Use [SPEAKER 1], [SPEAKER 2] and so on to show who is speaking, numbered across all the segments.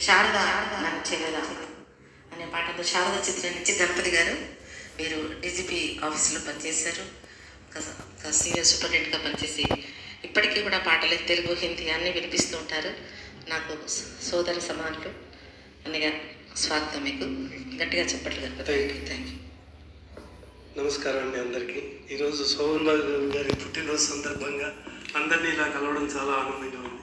[SPEAKER 1] శారద నాకు చెల్లెలా అనే పాటతో శారద చిత్రం నుంచి గణపతి గారు మీరు డీజీపీ ఆఫీసులో పనిచేశారు, సీనియర్ సూపరింటెండెంట్గా పనిచేసి ఇప్పటికీ కూడా పాటలు తెలుగు హిందీ అన్నీ వినిపిస్తూ ఉంటారు. నాకు సోదర సమానులు అన్నగా స్వాగతం. మీకు గట్టిగా చెప్పట్లు గణపతి. Thank you.
[SPEAKER 2] నమస్కారం అండి అందరికీ. ఈరోజు సోహన్ బాబు గారి పుట్టినరోజు సందర్భంగా అందరినీ ఇలా కలవడం చాలా ఆనందంగా ఉంది.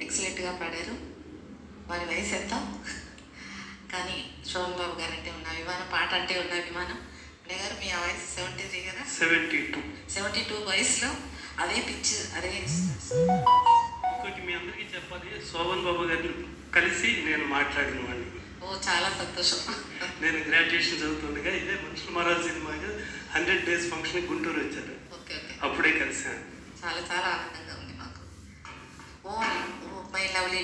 [SPEAKER 1] ఎక్సలెంట్గా పాడారు. వారి వయసు ఎంత, కానీ సోహన్ బాబు గారు అంటే ఉన్న అభిమానం, పాట అంటే ఉన్న అభిమానం. అన్నయ్య గారు మీ వయసు 73 కదా? 72 వయసులో అదే పిచ్, అదే.
[SPEAKER 2] ఇంకోటి మీ అందరికీ చెప్పాలి, సోహన్ బాబు గారిని కలిసి నేను మాట్లాడిన వాడిని.
[SPEAKER 1] ఓ, చాలా సంతోషం.
[SPEAKER 2] నేను గ్రాడ్యుయేషన్ చదువుతుండగా ఇదే మనుషులు మారాలి సినిమాగా 100 days ఫంక్షన్ గుంటూరు వచ్చారు. అప్పుడే కలిసాను.
[SPEAKER 1] చాలా చాలా ఆనందంగా ఉంది మాకు. Oh my lovely